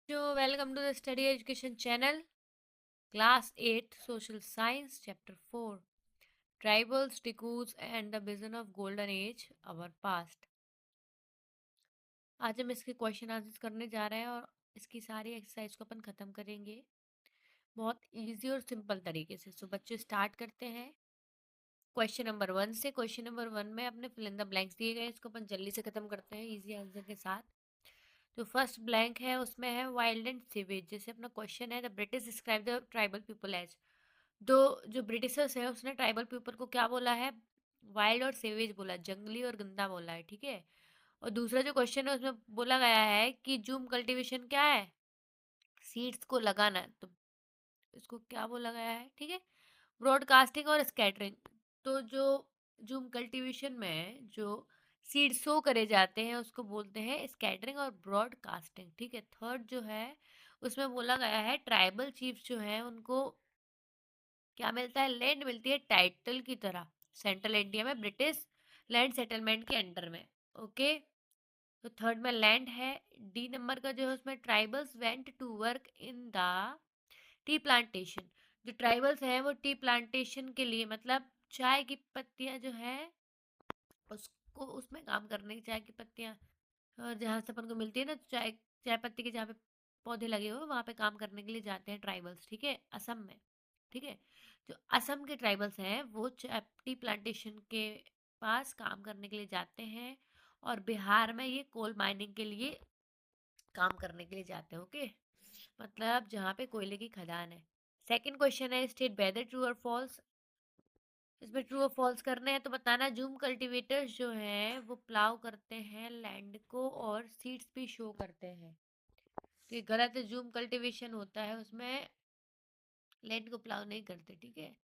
Welcome to the Study Education channel, Class 8 Social Science, Chapter 4 Tribals, Ticus, and the Vision of Golden Age, Our Past. आज हम इसके question answers करने जा रहे हैं और इसकी सारी एक्सरसाइज को अपन खत्म करेंगे बहुत इजी और सिंपल तरीके से। सो बच्चों स्टार्ट करते हैं क्वेश्चन नंबर 1 से। क्वेश्चन नंबर 1 में अपने फिल इन द ब्लैंक्स दिए गए, इसको अपन जल्दी से खत्म करते हैं इजी आंसर के साथ। तो फर्स्ट ब्लैंक है, उसमें है वाइल्ड एंड सिवेज। जैसे अपना क्वेश्चन है, the British describe the tribal people as. दो जो ब्रिटिशर्स है उसने ट्राइबल पीपल को क्या बोला है? वाइल्ड और सेवेज बोला, जंगली और गंदा बोला है, ठीक है। और दूसरा जो क्वेश्चन है उसमें बोला गया है कि जूम कल्टीवेशन क्या है? सीड्स को लगाना है, तो इसको क्या बोला गया है, ठीक है। ब्रॉडकास्टिंग और स्कैटरिंग। तो जो जूम कल्टीवेशन में जो सीड सो करे जाते हैं उसको बोलते हैं स्कैटरिंग और ब्रॉडकास्टिंग, ठीक है। थर्ड जो है उसमें बोला गया है ट्राइबल चीफ्स जो है उनको क्या मिलता है? लैंड मिलती है टाइटल की तरह सेंट्रल इंडिया में ब्रिटिश लैंड सेटलमेंट के अंडर में। ओके, तो थर्ड में लैंड है। डी नंबर का जो है उसमें tribals went to work in the tea plantation. जो ट्राइबल्स हैं वो टी प्लांटेशन के लिए, मतलब चाय की पत्तियां जो है उसको उसमें काम करने की, चाय की पत्तियां जहाँ से अपन को मिलती है ना, चाय चाय पत्ती के जहाँ पे पौधे लगे हुए वहाँ पे काम करने के लिए जाते हैं ट्राइबल्स, ठीक है, असम में। ठीक है, जो असम के ट्राइबल्स हैं वो टी प्लांटेशन के पास काम करने के लिए जाते हैं, और बिहार में ये कोल माइनिंग के लिए काम करने के लिए जाते हैं। ओके, मतलब जहाँ पे कोयले की खदान है। सेकंड क्वेश्चन है, स्टेट वेदर ट्रू और फॉल्स। इसमें ट्रू और फॉल्स करने हैं तो बताना। जूम कल्टीवेटर्स जो हैं वो प्लाव करते हैं लैंड को और सीड्स भी शो करते हैं। तो ये गलत है, जूम कल्टीवेशन होता है उसमें लैंड को प्लाव नहीं करते, ठीक है।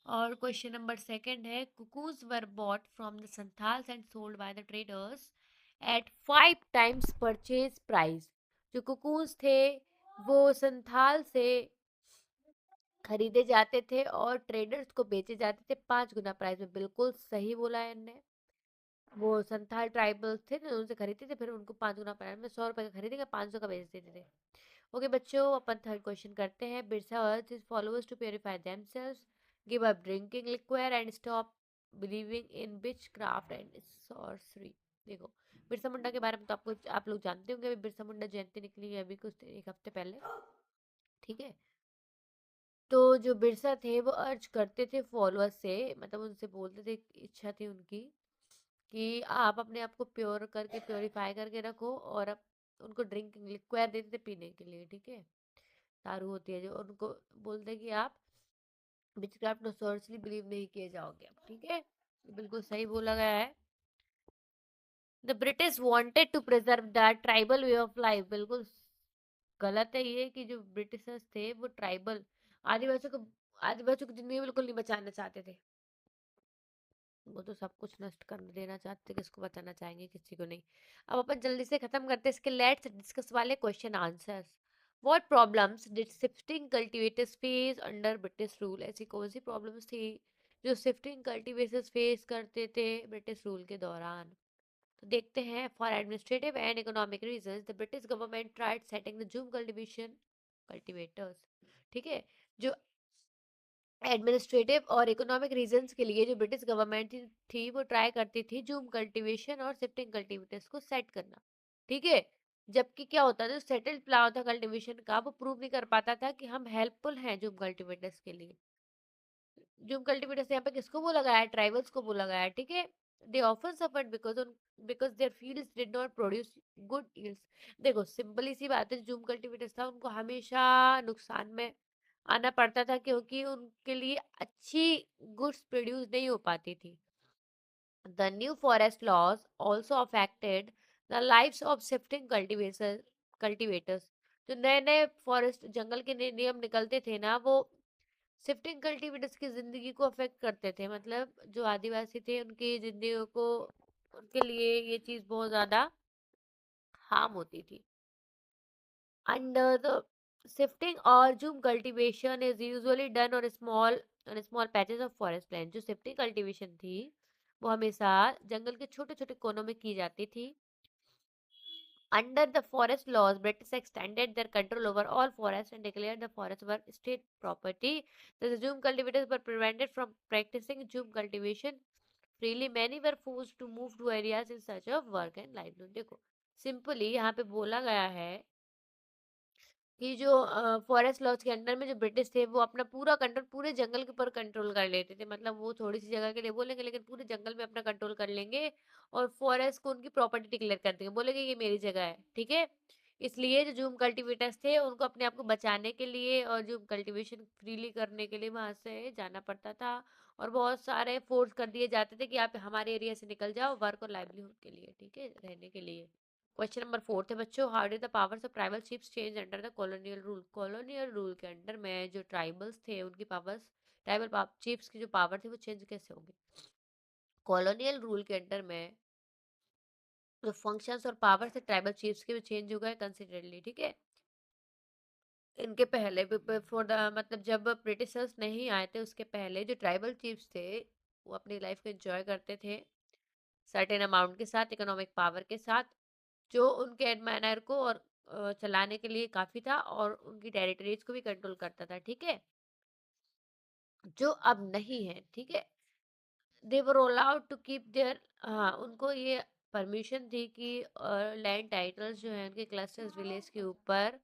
और क्वेश्चन नंबर सेकंड है, cocoons were bought from the Santhals and sold by the traders at 5 times purchase price. जो कुकूज थे वो संथाल से खरीदे जाते थे और ट्रेडर्स को बेचे जाते थे 5 गुना प्राइस में। बिल्कुल सही बोला है इनने। वो संथाल ट्राइबल्स थे ना, उनसे खरीदते थे, फिर उनको 5 गुना प्राइस में 100 रुपए का खरीदेंगे, 500 का बेच देते थे। ओके बच्चों, अपन थर्ड क्वेश्चन करते हैं। Birsa urged his followers to purify themselves, give up drinking liquid and stop believing in witchcraft and sorcery. देखो, बिरसा मुंडा के बारे में तो आप लोग जानते होंगे। अभी बिरसा मुंडा जयंती निकली है अभी कुछ एक हफ्ते पहले, ठीक है। तो जो बिरसा थे वो अर्ज करते थे फॉलोअर्स से, मतलब उनसे बोलते थे, इच्छा थी उनकी कि आप अपने आप को प्योर करके प्योरीफाई करके रखो, और अब उनको ड्रिंकिंग लिक्विड देते थे पीने के लिए, ठीक है। दारू होती है जो, उनको बोलते कि आप विचक्राफ्ट नॉसर्सली बिलीव नहीं किए जाओगे अब, ठीक है। बिल्कुल सही बोला गया है। The British wanted to preserve the tribal way of life. बिल्कुल गलत है ये कि जो ब्रिटिशर्स थे वो ट्राइबल आदिवासियों को आदिवासियों की जिंदगी बिल्कुल नहीं बचाना चाहते थे। वो तो सब कुछ नष्ट कर देना चाहते, किसको बचाना चाहेंगे? किसी को नहीं। अब अपन जल्दी से खत्म करते हैं इसके लेट्स डिस्कस वाले question answers. What problems did shifting cultivators face under British rule. ऐसी कौन सी प्रॉब्लम्स थी जो शिफ्टिंग कल्टीवेटर्स फेस करते थे ब्रिटिश रूल के दौरान? तो देखते हैं। For administrative and economic reasons the British government tried setting the zoom cultivation cultivators, ठीक है। जो एडमिनिस्ट्रेटिव और इकोनॉमिक रीजंस के लिए जो ब्रिटिश गवर्नमेंट थी वो ट्राई करती थी जूम कल्टीवेशन और शिफ्टिंग कल्टीवेटर्स को सेट करना, ठीक है। जबकि क्या होता था, जो सेटल्ड प्लान था कल्टीवेशन का वो प्रूव नहीं कर पाता था कि हम हेल्पफुल हैं जूम कल्टीवेटर्स के लिए। जूम कल्टीवेटर्स यहाँ पे किसको बोला गया है? ट्राइबल्स को बोला गया है, ठीक है। They often suffered because there fields did not produce good yields. देखो सिंपली सी बात है, जूम कल्टीवेटर्स था उनको हमेशा नुकसान में आना पड़ता था क्योंकि उनके लिए अच्छी गुड्स प्रोड्यूस नहीं हो पाती थी। The new forest laws also affected the lives of shifting cultivators. जो नए नए फॉरेस्ट जंगल के नए नियम निकलते थे ना, वो शिफ्टिंग कल्टीवेटर्स की जिंदगी को अफेक्ट करते थे। मतलब जो आदिवासी थे उनकी जिंदगी को, उनके लिए ये चीज बहुत ज्यादा हार्म होती थी। Under the shifting or zoom cultivation is usually done on small patches of forest land। जो shifting cultivation थी वो हमेशा जंगल के छोटे छोटे कोनों में की जाती थी। Under the forest laws, British extended their control over all forests and declared the forests were state property. The Zoom cultivators were prevented from practicing Zoom cultivation freely. Many were forced to move to areas in search of work and livelihood. देखो simply यहाँ पे बोला गया है कि जो forest laws के under में जो ब्रिटिश थे वो अपना पूरा कंट्रोल पूरे जंगल के ऊपर कंट्रोल कर लेते थे। मतलब वो थोड़ी सी जगह के लिए बोलेंगे लेकिन पूरे जंगल में अपना कंट्रोल कर लेंगे और फॉरेस्ट को उनकी प्रॉपर्टी डिक्लेयर कर देंगे, बोलेंगे ये मेरी जगह है, ठीक है। इसलिए जो जूम कल्टीवेटर्स थे उनको अपने आप को बचाने के लिए और जूम कल्टीवेशन फ्रीली करने के लिए वहां से जाना पड़ता था और बहुत सारे फोर्स कर दिए जाते थे कि आप हमारे एरिया से निकल जाओ वर्क और लाइवलीहुड के लिए, ठीक है, रहने के लिए। क्वेश्चन नंबर 4 थे बच्चों, how did the powers of tribal chiefs change under the colonial rule. Colonial rule के अंडर में जो ट्राइबल्स थे उनकी पावर्स, ट्राइबल चिफ्स की जो पावर थी वो चेंज कैसे होंगे। कॉलोनियल रूल के अंडर में जो फंक्शंस और पावर्स थे ट्राइबल चिफ्स के, वो चेंज हो गए कंसिडरेबली, ठीक है। इनके पहले बिफोर द मतलब जब ब्रिटिशर्स नहीं आए थे उसके पहले जो ट्राइबल चीफ्स थे वो अपनी लाइफ को एंजॉय करते थे सर्टेन अमाउंट के साथ, इकोनॉमिक पावर के साथ, जो उनके एडमायर को और चलाने के लिए काफी था और उनकी टेरिटरीज को भी कंट्रोल करता था, ठीक है। जो अब नहीं है, ठीक है। They were allowed to keep there, हाँ उनको ये परमिशन थी कि लैंड टाइटल्स जो है उनके क्लस्टर्स विलेज के ऊपर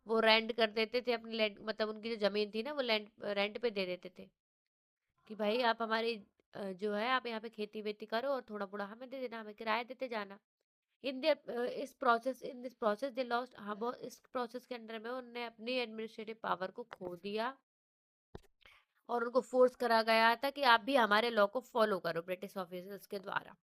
वो रेंट कर देते थे अपनी लैंड, मतलब उनकी जो जमीन थी ना वो लैंड रेंट पे दे देते थे कि भाई आप हमारी जो है आप यहाँ पे खेती वेती करो और थोड़ा बड़ा हमें दे देना, हमें किराया देते जाना। In their in this process they lost, हाँ बहुत इस प्रोसेस के अंदर में उन्होंने अपनी एडमिनिस्ट्रेटिव पावर को खो दिया और उनको फोर्स करा गया था कि आप भी हमारे लॉ को फॉलो करो ब्रिटिश ऑफिसर्स के द्वारा।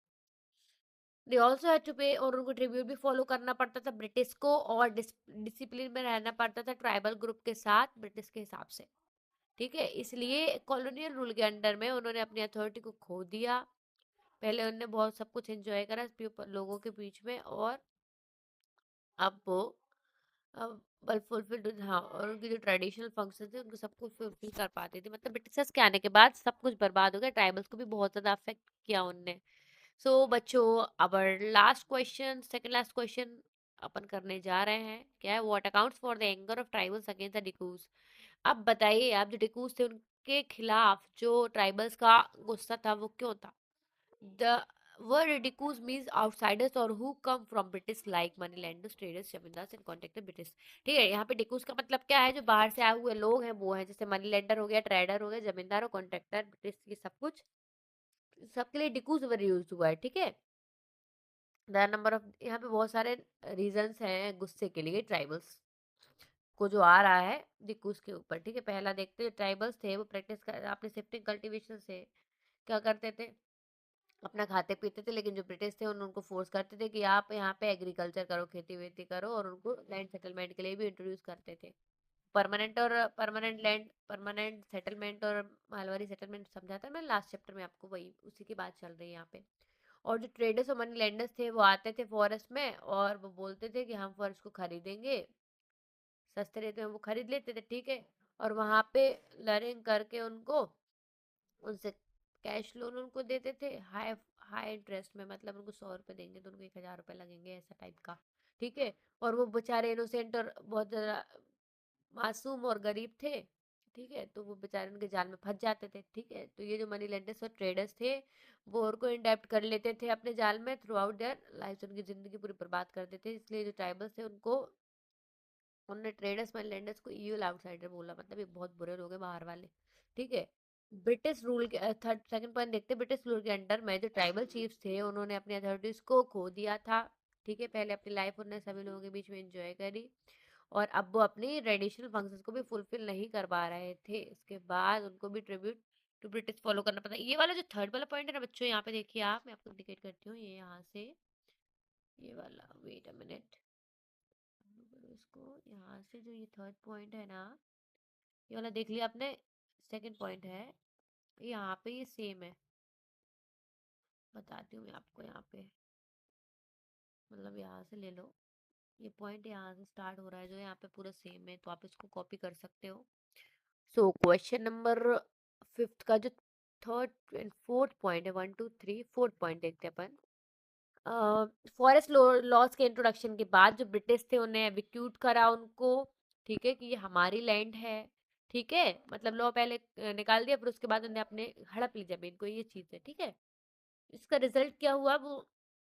दे ऑल्सो हैड टू पे, और उनको ट्रिब्यूट भी फॉलो करना पड़ता था ब्रिटिश को और डिसिप्लिन में रहना पड़ता था ट्राइबल ग्रुप के साथ ब्रिटिश के हिसाब से, ठीक है। इसलिए कॉलोनियल रूल के अंडर में उन्होंने अपनी अथॉरिटी को खो दिया। पहले उन्होंने बहुत सब कुछ एंजॉय करा लोगों के बीच में और अब वो बल फुलफिल, हाँ, और उनकी जो ट्रेडिशनल फंक्शन थे उनको सब कुछ फुलफिल कर पाती थी। मतलब ब्रिटिशर्स के आने के बाद सब कुछ बर्बाद हो गया, ट्राइबल्स को भी बहुत ज्यादा अफेक्ट किया उनने। सो बच्चों अब last question, second last question अपन करने जा रहे हैं, क्या है, what accounts for the anger of tribals against the dikus. अब बताइए आप, जो डिकूज थे उनके खिलाफ जो ट्राइबल्स का गुस्सा था वो क्यों था। The word Redikus means outsiders or who come from British like moneylenders, traders, जमींदार and contact the British। ठीक है, यहाँ पे डिकूज का मतलब क्या है, जो बाहर से आए हुए लोग हैं वो हैं, जैसे मनी लेंडर हो गया, ट्रेडर हो गया, जमींदार और कॉन्ट्रैक्टर, ब्रिटिश, ये सब कुछ सबके लिए डिकूज वर्ड यूज हुआ है, ठीक है। द नंबर ऑफ, यहाँ पे बहुत सारे रीजंस हैं गुस्से के लिए ट्राइबल्स को जो आ रहा है डिकूज के ऊपर, ठीक है। पहला देखते हैं, ट्राइबल्स थे वो प्रैक्टिस कर अपने शिफ्टिंग कल्टीवेशन से क्या करते थे, अपना खाते पीते थे, लेकिन जो ब्रिटिश थे उनको फोर्स करते थे कि आप यहाँ पे एग्रीकल्चर करो, खेती वेती करो, और उनको लैंड सेटलमेंट के लिए भी इंट्रोड्यूस करते थे। परमानेंट लैंड, परमानेंट सेटलमेंट और मालवारी सेटलमेंट समझा था मैं लास्ट चैप्टर में आपको, वही उसी की बात चल रही है यहाँ पे। और जो ट्रेडर्स और मनी लैंडर्स थे वो आते थे फॉरेस्ट में और वो बोलते थे कि हम फॉरेस्ट को खरीदेंगे, सस्ते रेट में वो खरीद लेते थे, ठीक है। और वहां पे लरिंग करके उनको उनसे कैश लोन उनको देते थे हाई हाई इंटरेस्ट में, मतलब उनको 100 रुपए देंगे तो उनको 1000 रुपए लगेंगे, ऐसा टाइप का, ठीक है। और वो बेचारे इनोसेंट और बहुत ज्यादा मासूम और गरीब थे, ठीक है, तो वो बेचारे उनके जाल में फंस जाते थे, ठीक है। तो ये जो मनी लेंडर्स और ट्रेडर्स थे वो और को इंडेप्ट कर लेते थे अपने जाल में थ्रू आउट देयर लाइफ, उनकी जिंदगी पूरी बर्बाद कर देते थे। इसलिए जो ट्राइबल्स थे उनको उन्होंने ट्रेडर्स मनी लेंडर्स को ईविल आउटसाइडर बोला, मतलब ये बहुत बुरे लोग हैं बाहर वाले, ठीक है। ब्रिटिश रूल के थर्ड सेकंड पॉइंट देखते हैं, ब्रिटिश रूल के अंडर में जो ट्राइबल चीफ्स थे उन्होंने अपनी अथॉरिटीज को खो दिया था, ठीक है। पहले अपनी लाइफ उन्होंने सभी लोगों के बीच में एंजॉय करी और अब वो अपनी ट्रेडिशनल फंक्शंस को भी फुलफिल नहीं कर पा रहे थे, इसके बाद उनको भी ट्रिब्यूट टू ब्रिटिश फॉलो करना पड़ता है। ये वाला जो थर्ड वाला पॉइंट है ना बच्चों, यहाँ पे देखिए आप, मैं आपको इंडिकेट करती हूँ, ये यहाँ से ये वाला, वेट अ मिनट, इसको यहाँ से जो ये थर्ड पॉइंट है ना, ये वाला देख लिया आपने, सेकंड पॉइंट है, यहाँ पे ये सेम है, बताती हूँ मैं आपको यहाँ पे, मतलब यहाँ से ले लो, ये पॉइंट यहाँ से स्टार्ट हो रहा है जो यहाँ पे पूरा सेम है, तो आप इसको कॉपी कर सकते हो। सो क्वेश्चन नंबर फिफ्थ का जो थर्ड एंड फोर्थ पॉइंट है, 1 2 3 फोर्थ पॉइंट देखते हैं अपन। फॉरेस्ट लॉज के इंट्रोडक्शन के बाद जो ब्रिटिश थे उन्हें एविक्यूट करा उनको, ठीक है, कि ये हमारी लैंड है, ठीक है, मतलब लॉ पहले निकाल दिया, फिर उसके बाद उन्हें अपने हड़प ली जमीन को, ये चीज है, ठीक है। इसका रिजल्ट क्या हुआ, वो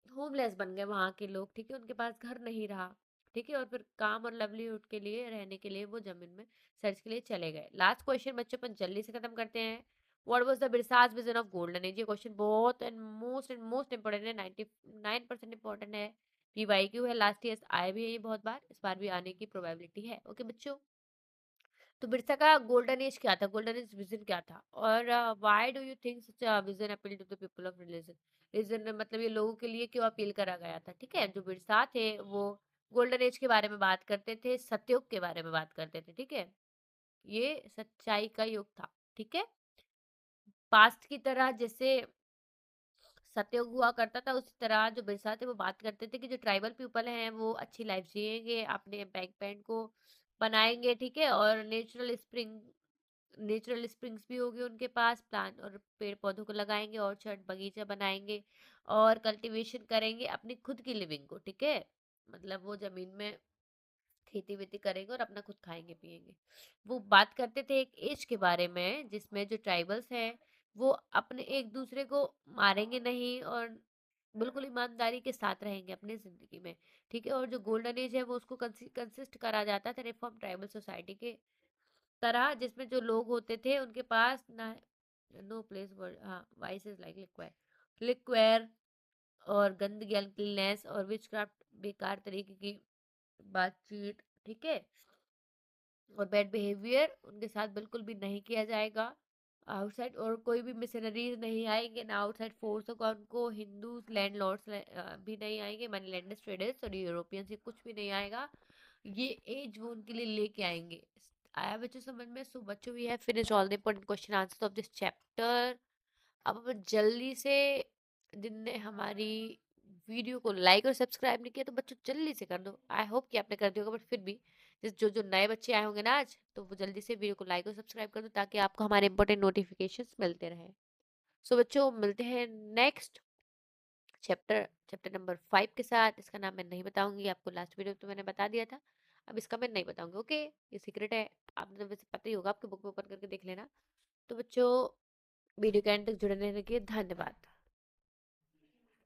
होमलेस बन गए वहां के लोग, ठीक है, उनके पास घर नहीं रहा, ठीक है, और फिर काम और लवलीहुड के लिए, रहने के लिए वो जमीन में सर्च के लिए चले गए। लास्ट क्वेश्चन बच्चों अपन जल्दी से खत्म करते हैं। What was the Birsa's vision of golden age? ये क्वेश्चन बहुत एंड मोस्ट इंपोर्टेंट है, 99% इंपोर्टेंट है, पीवाईक्यू है, लास्ट ईयर आए भी है ये बहुत बार, इस बार भी आने की प्रोबेबिलिटी है। ओके बच्चों, तो बिरसा का गोल्डन एज क्या था, गोल्डन एज विजन क्या था, और why do you think such a vision appeal to the people of religion? Reason मतलब ये लोगों के लिए क्यों अपील करा गया था, ठीक है। जो बिरसा थे वो गोल्डन एज के बारे में बात करते थे, सतयुग के बारे में बात करते थे, ठीक है, ये सच्चाई का युग था, ठीक है। पास्ट की तरह जैसे सतयुग हुआ करता था, उसी तरह जो बिरसा थे वो बात करते थे कि जो ट्राइबल पीपल हैं वो अच्छी लाइफ जिएंगे, अपने बैंक पैंट को बनाएंगे, ठीक है, और नेचुरल स्प्रिंग्स भी होगी उनके पास, प्लांट और पेड़ पौधों को लगाएंगे, ऑर्चर्ड बगीचा बनाएंगे, और कल्टीवेशन करेंगे अपनी खुद की लिविंग को, ठीक है, मतलब वो जमीन में खेती वेती करेंगे और अपना खुद खाएंगे पिएंगे। वो बात करते थे एक एज के बारे में जिसमें जो ट्राइबल्स हैं वो अपने एक दूसरे को मारेंगे नहीं, और बिल्कुल ईमानदारी के साथ रहेंगे अपनी जिंदगी में, ठीक है। और जो गोल्डन एज है वो उसको कंसिस्ट करा जाता था रिफॉर्म ट्राइबल सोसाइटी के तरह, जिसमें जो लोग होते थे उनके पास ना नो प्लेस हाँ वाइस इज लाइक लिक्वेयर और गंदगी अनक्लीननेस और विचक्राफ्ट, बेकार तरीके की बातचीत, ठीक है, और बैड बिहेवियर उनके साथ बिल्कुल भी नहीं किया जाएगा। आउटसाइड और कोई भी मिशनरीज नहीं आएंगे ना, आउटसाइड फोर्स होगा उनको, हिंदूज लैंडलॉर्ड्स भी नहीं आएंगे, मनी लैंडर्स ट्रेडर्स और यूरोपियंस से कुछ भी नहीं आएगा। ये एज वो उनके लिए लेके आएंगे। आया बच्चों समझ में? सो बच्चों we have finish all the important question answer of this chapter. अब अपन जल्दी से, जिनने हमारी वीडियो को लाइक और सब्सक्राइब नहीं किया तो बच्चों जल्दी से कर दो। आई होप कि आपने कर दिया होगा, बट फिर भी जो जो नए बच्चे आए होंगे ना आज, तो वो जल्दी से वीडियो को लाइक और सब्सक्राइब कर दो ताकि आपको हमारे इंपॉर्टेंट नोटिफिकेशंस मिलते रहे। सो बच्चों मिलते हैं नेक्स्ट चैप्टर, चैप्टर नंबर 5 के साथ। इसका नाम मैं नहीं बताऊंगी आपको, लास्ट वीडियो तो मैंने बता दिया था, अब इसका मैं नहीं बताऊंगी, ओके, ये सीक्रेट है। आपने तो वैसे पता ही होगा, आपके बुक में ओपन करके देख लेना। तो बच्चों वीडियो के एंड तक जुड़े रहने के लिए धन्यवाद।